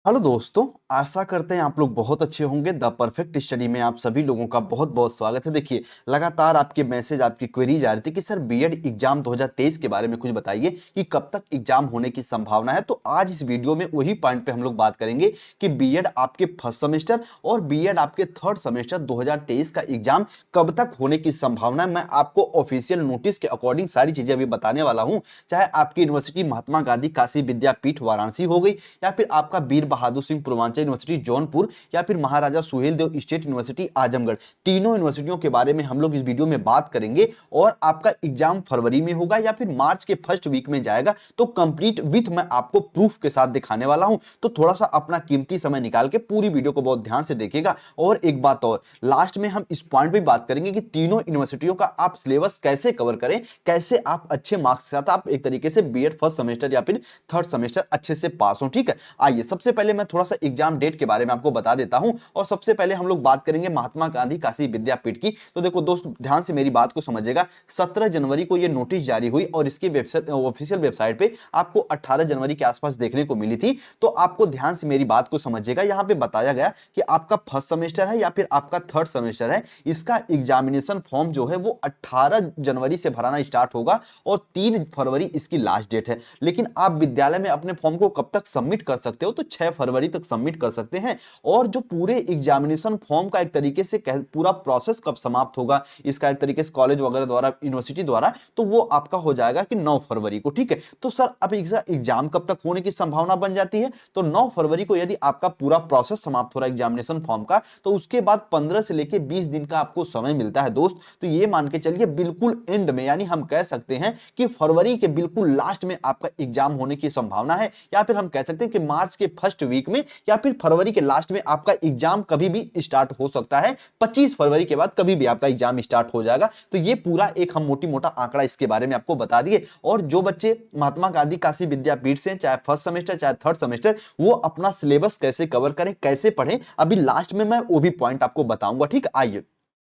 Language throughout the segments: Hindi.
हेलो दोस्तों, आशा करते हैं आप लोग बहुत अच्छे होंगे। द परफेक्ट स्टडी में आप सभी लोगों का बहुत बहुत स्वागत है। देखिए, लगातार आपके मैसेज, आपकी क्वेरीज आ रही थी कि सर बीएड एग्जाम 2023 के बारे में कुछ बताइए कि कब तक एग्जाम होने की संभावना है। तो आज इस वीडियो में वही पॉइंट पे हम लोग बात करेंगे कि बीएड आपके फर्स्ट सेमेस्टर और बीएड आपके थर्ड सेमेस्टर 2023 का एग्जाम कब तक होने की संभावना है। मैं आपको ऑफिशियल नोटिस के अकॉर्डिंग सारी चीजें अभी बताने वाला हूं। चाहे आपकी यूनिवर्सिटी महात्मा गांधी काशी विद्यापीठ वाराणसी हो गई, या फिर आपका वीर बहादुर सिंह पूर्वांचल यूनिवर्सिटी जौनपुर, या फिर महाराजा सुहेलदेव स्टेट यूनिवर्सिटी आजमगढ़, तीनों यूनिवर्सिटियों के बारे में हम लोग इस वीडियो में बात करेंगे। और आपका एग्जाम फरवरी में होगा या फिर मार्च के फर्स्ट वीक में जाएगा, तो कंप्लीट विथ मैं आपको प्रूफ के साथ दिखाने वाला हूं। तो थोड़ा सा अपना कीमती समय निकाल के पूरी वीडियो को बहुत ध्यान से देखिएगा। और एक बात और, लास्ट में हम इस पॉइंट पे बात करेंगे कि तीनों यूनिवर्सिटियों का आप सिलेबस कैसे कवर करें, कैसे आप अच्छे मार्क्स के साथ आप एक तरीके से बीएड फर्स्ट सेमेस्टर या फिर थर्ड सेमेस्टर अच्छे से पास हो। ठीक है, आइए सबसे पहले मैं थोड़ा सा एग्जाम डेट के बारे में आपको बता देता हूं। और सबसे पहले हम लोग बात करेंगे महात्मा गांधी काशी विद्यापीठ की। तो देखो दोस्त, ध्यान से मेरी बात को समझिएगा। 17 जनवरी को यह नोटिस जारी हुई और इसकी वेबसाइट, ऑफिशियल वेबसाइट पे आपको 18 जनवरी के आसपास देखने को मिली थी। तो आपको ध्यान से मेरी बात को समझिएगा। यहां पे बताया गया कि आपका फर्स्ट सेमेस्टर है या फिर आपका थर्ड सेमेस्टर है, इसका एग्जामिनेशन फॉर्म जो है वो 18 जनवरी से भराना स्टार्ट होगा और 3 फरवरी इसकी लास्ट डेट है। लेकिन आप विद्यालय में अपने फॉर्म को कब तक सबमिट कर सकते हो, तो 6 फरवरी तक सबमिट कर सकते हैं। और जो पूरे एग्जामिनेशन फॉर्म का एक तरीके से पूरा प्रोसेस कब समाप्त होगा, इसका एक तरीके से कॉलेज वगैरह द्वारा, यूनिवर्सिटी द्वारा, तो वो आपका हो जाएगा कि 9 फरवरी को। ठीक है, तो सर अब एग्जाम कब तक होने की संभावना बन जाती है, तो 9 फरवरी को यदि आपका पूरा प्रोसेस समाप्त हो रहा है एग्जामिनेशन फॉर्म का, तो उसके बाद 15 से लेकर 20 दिन का आपको समय मिलता है दोस्त। तो ये मान के चलिए बिल्कुल एंड में, यानी हम कह सकते हैं कि फरवरी के बिल्कुल लास्ट में आपका एग्जाम होने की संभावना है, या फिर हम कह सकते हैं कि मार्च के फर्स्ट वीक में या फिर फरवरी के लास्ट में आपका एग्जाम कभी भी स्टार्ट हो सकता है। 25 फरवरी के बाद कभी भी आपका एग्जाम स्टार्ट हो जाएगा। तो ये पूरा एक हम मोटी मोटा आंकड़ा इसके बारे में आपको बता दिए। और जो बच्चे महात्मा गांधी काशी विद्यापीठ से, चाहे फर्स्ट सेमेस्टर चाहे थर्ड सेमेस्टर, वो अपना सिलेबस कैसे कवर करें, कैसे पढ़ें, अभी लास्ट में मैं वो भी पॉइंट आपको बताऊंगा। ठीक, आइए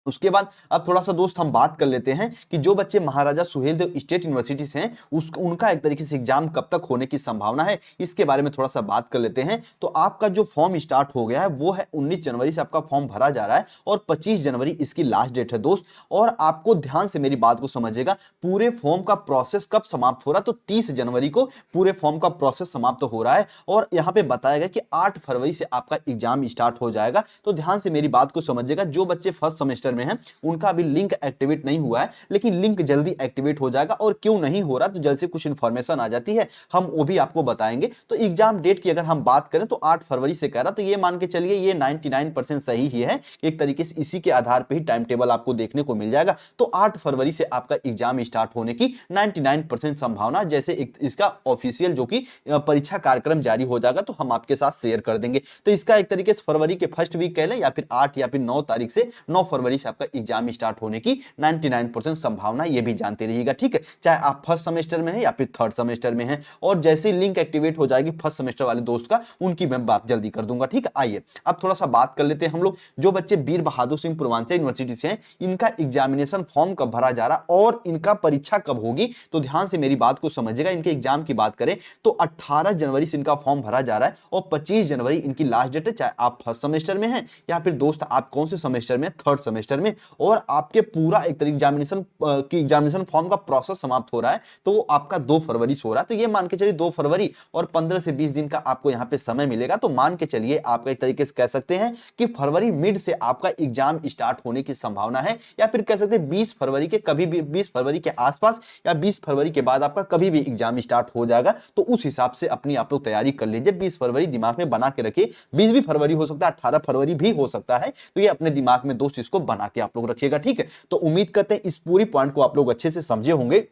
उसके बाद अब थोड़ा सा दोस्त हम बात कर लेते हैं कि जो बच्चे महाराजा सुहेलदेव स्टेट यूनिवर्सिटी से हैं, उनका एक तरीके से एग्जाम कब तक होने की संभावना है, इसके बारे में थोड़ा सा बात कर लेते हैं। तो आपका जो फॉर्म स्टार्ट हो गया है वो है 19 जनवरी से आपका फॉर्म भरा जा रहा है और 25 जनवरी इसकी लास्ट डेट है दोस्त। और आपको ध्यान से मेरी बात को समझिएगा, पूरे फॉर्म का प्रोसेस कब समाप्त हो रहा है, तो 30 जनवरी को पूरे फॉर्म का प्रोसेस समाप्त हो रहा है। और यहां पे बताया गया कि 8 फरवरी से आपका एग्जाम स्टार्ट हो जाएगा। तो ध्यान से मेरी बात को समझिएगा, जो बच्चे फर्स्ट सेमेस्टर में हैं उनका अभी लिंक एक्टिवेट नहीं हुआ है, लेकिन लिंक जल्दी एक्टिवेट हो जाएगा। और क्यों नहीं हो रहा, तो जल्द से कुछ इंफॉर्मेशन आ जाती है, हम वो भी आपको बताएंगे। तो एग्जाम डेट की अगर हम बात करें तो 8 फरवरी से कह रहा, तो ये मान के चलिए ये 99% सही ही है। एक तरीके से इसी के आधार पर ही टाइम टेबल आपको देखने को मिल जाएगा। तो 8 फरवरी से आपका एग्जाम स्टार्ट होने की 99% संभावना, जैसे इसका ऑफिशियल जो कि परीक्षा कार्यक्रम जारी हो जाएगा तो हम आपके साथ शेयर कर देंगे। तो इसका एक तरीके से फरवरी के फर्स्ट वीक कह लें, या फिर 8 या फिर 9 तारीख से 9 फरवरी से आपका एग्जाम स्टार्ट होने की 99% संभावना, ये भी जानते रहिएगा। ठीक है, चाहे आप फर्स्ट सेमेस्टर में हैं या फिर थर्ड सेमेस्टर में हैं। और जैसे ही लिंक एक्टिवेट हो जाएगी फर्स्ट सेमेस्टर वाले दोस्त का, उनकी मैं बात जल्दी कर दूंगा। ठीक है, आइए अब थोड़ा सा बात कर लेते हैं हम लोग, जो बच्चे वीर बहादुर सिंह पूर्वांचल यूनिवर्सिटी से हैं, इनका एग्जामिनेशन फॉर्म कब भरा जा रहा और इनका परीक्षा कब होगी। तो ध्यान से मेरी बात को समझिएगा। इनके एग्जाम की बात करें तो 18 जनवरी से इनका फॉर्म भरा जा रहा है और 25 जनवरी इनकी लास्ट डेट है, चाहे आप फर्स्ट सेमेस्टर में हैं या फिर दोस्त आप कौन से सेमेस्टर में, थर्ड सेमेस्टर में। और आपके पूरा एक तरीके एग्जामिनेशन फॉर्म का प्रोसेस समाप्त हो रहा है, तो वो आपका 2 फरवरी से हो रहा है। तो ये मान के चलिए 2 फरवरी और 15 से 20 दिन का आपको यहां पे समय मिलेगा। तो मान के चलिए आपका एक तरीके से कह सकते हैं कि फरवरी मिड से आपका एग्जाम स्टार्ट होने की संभावना है, या फिर कह सकते हैं 20 फरवरी के कभी भी, 20 फरवरी के आसपास या 20 फरवरी के बाद आपका कभी भी एग्जाम स्टार्ट हो जाएगा। तो उस हिसाब से अपनी आप लोग तैयारी कर लीजिए। 20 फरवरी दिमाग में बना के रखिए, 20 भी फरवरी हो सकता है, 18 फरवरी भी हो सकता है। तो ये अपने दिमाग में दोस्त इसको बना के आप लोग रखिएगा। ठीक है, तो उम्मीद करते हैं इस पूरी पॉइंट को आप लोग अच्छे से समझे होंगे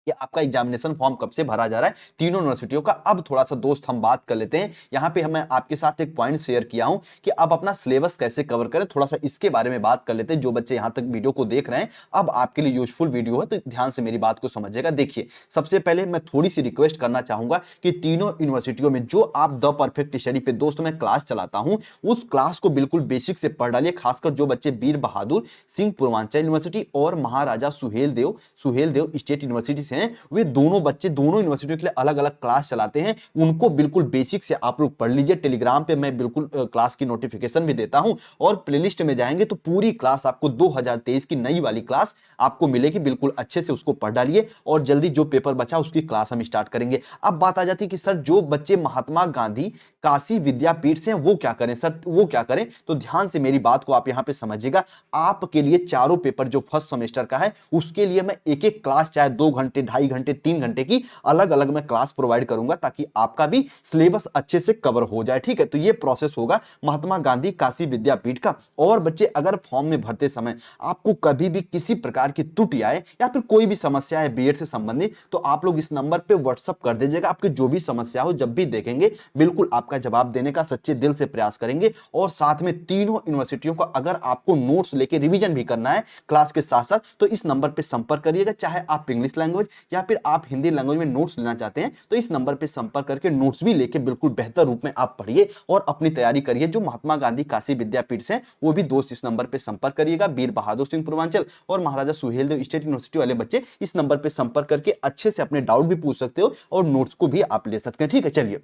कि आपका एग्जामिनेशन फॉर्म कब से भरा जा रहा है तीनों यूनिवर्सिटियों का। अब थोड़ा सा दोस्त हम बात कर लेते हैं। यहां पे मैं आपके साथ एक पॉइंट शेयर किया हूं कि अब अपना सिलेबस कैसे कवर करें, थोड़ा सा इसके बारे में बात कर लेते हैं। जो बच्चे यहां तक वीडियो को देख रहे हैं, अब आपके लिए यूजफुल वीडियो है, तो ध्यान से मेरी बात को समझिएगा। देखिए, सबसे पहले मैं थोड़ी सी रिक्वेस्ट करना चाहूंगा कि तीनों यूनिवर्सिटियों में जो आप द परफेक्ट स्टडी पे दोस्त मैं क्लास चलाता हूं, उस क्लास को बिल्कुल बेसिक से पढ़ डालिए। खासकर जो बच्चे वीर बहादुर सिंह पूर्वांचल यूनिवर्सिटी और महाराजा सुहेलदेव स्टेट यूनिवर्सिटी से हैं वे दोनों बच्चे दोनों यूनिवर्सिटियों के लिए अलग अलग क्लास चलाते हैं। उनको बिल्कुल बेसिक से आप लोग पढ़ लीजिए। टेलीग्राम पे मैं बिल्कुल क्लास की नोटिफिकेशन भी देता हूं और प्लेलिस्ट में जाएंगे तो पूरी क्लास आपको 2023 की नई वाली क्लास आपको मिलेगी। बिल्कुल अच्छे से उसको पढ़ डालिए और जल्दी जो पेपर बचा उसकी क्लास हम स्टार्ट करेंगे। अब बात आ जाती है कि सर जो बच्चे महात्मा गांधी काशी विद्यापीठ से हैं वो क्या करें सर, वो क्या करें? तो ध्यान से मेरी बात को आप यहां पे समझिएगा। आपके लिए चारों पेपर जो फर्स्ट सेमेस्टर का है उसके लिए मैं एक एक क्लास चाहे 2 घंटे 2.5 घंटे 3 घंटे की अलग अलग मैं क्लास प्रोवाइड करूंगा ताकि आपका भी सिलेबस अच्छे से कवर हो जाए। ठीक है, तो ये प्रोसेस होगा महात्मा गांधी काशी विद्यापीठ का। और बच्चे अगर फॉर्म में भरते समय आपको कभी भी किसी प्रकार की त्रुटि आए या फिर कोई भी समस्या है बीएड से संबंधित तो आप लोग इस नंबर पे व्हाट्सअप कर दीजिएगा। आपकी जो भी समस्या हो जब भी देखेंगे बिल्कुल आपका जवाब देने का सच्चे दिल से प्रयास करेंगे। और साथ में तीनों यूनिवर्सिटियों का अगर आपको नोट्स लेके रिवीजन भी करना है क्लास के साथ साथ तो इस नंबर पे संपर्क करिएगा। चाहे आप इंग्लिश लैंग्वेज या फिर आप हिंदी लैंग्वेज में नोट्स लेना चाहते हैं तो इस नंबर पे संपर्क करके नोट्स भी लेके बिल्कुल बेहतर रूप में आप पढ़िए और अपनी तैयारी करिए। जो महात्मा गांधी काशी विद्यापीठ से वो भी दोस्त इस नंबर पे संपर्क करिएगा। वीर बहादुर सिंह पूर्वांचल और महाराजा सुहेलदेव स्टेट यूनिवर्सिटी वाले बच्चे इस नंबर पे संपर्क करके अच्छे से अपने डाउट भी पूछ सकते हो और नोट्स को भी आप ले सकते हैं। ठीक है, चलिए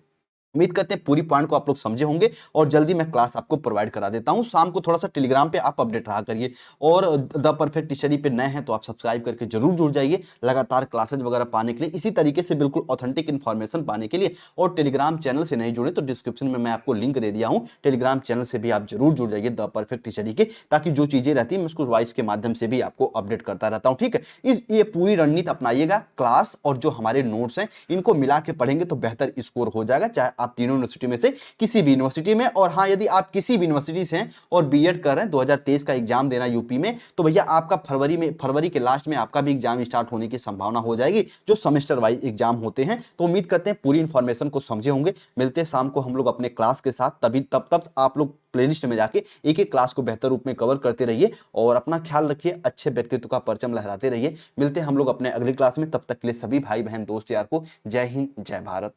उम्मीद करते हैं पूरी पॉइंट को आप लोग समझे होंगे और जल्दी मैं क्लास आपको प्रोवाइड करा देता हूं। शाम को थोड़ा सा टेलीग्राम पे आप अपडेट रहा करिए और द परफेक्ट स्टडी पे नए हैं तो आप सब्सक्राइब करके जरूर जुड़ जाइए लगातार क्लासेज वगैरह पाने के लिए, इसी तरीके से बिल्कुल ऑथेंटिक इन्फॉर्मेशन पाने के लिए। और टेलीग्राम चैनल से नहीं जुड़े तो डिस्क्रिप्शन में मैं आपको लिंक दे दिया हूं, टेलीग्राम चैनल से भी आप जरूर जुड़ जाइए द परफेक्ट स्टडी के, ताकि जो चीजें रहती है मैं उसको वॉइस के माध्यम से भी आपको अपडेट करता रहता हूं। ठीक है, ये पूरी रणनीति अपनाइएगा। क्लास और जो हमारे नोट्स हैं इनको मिला के पढ़ेंगे तो बेहतर स्कोर हो जाएगा, चाहे आप तीनों यूनिवर्सिटी में से किसी भी यूनिवर्सिटी में। और हाँ, यदि आप किसी भी यूनिवर्सिटी से हैं और बीएड कर रहे हैं 2023 का एग्जाम देना यूपी में तो भैया आपका फरवरी के लास्ट में आपका भी एग्जाम स्टार्ट होने की संभावना हो जाएगी जो सेमेस्टर वाइज एग्जाम होते हैं। तो उम्मीद करते हैं पूरी इंफॉर्मेशन को समझे होंगे। मिलते हैं शाम को हम लोग अपने क्लास के साथ, तब आप लोग प्लेलिस्ट में जाके एक एक क्लास को बेहतर रूप में कवर करते रहिए और अपना ख्याल रखिए, अच्छे व्यक्तित्व का परचम लहराते रहिए। मिलते हैं हम लोग अपने अगली क्लास में, तब तक के लिए सभी भाई बहन दोस्त यार को जय हिंद जय भारत।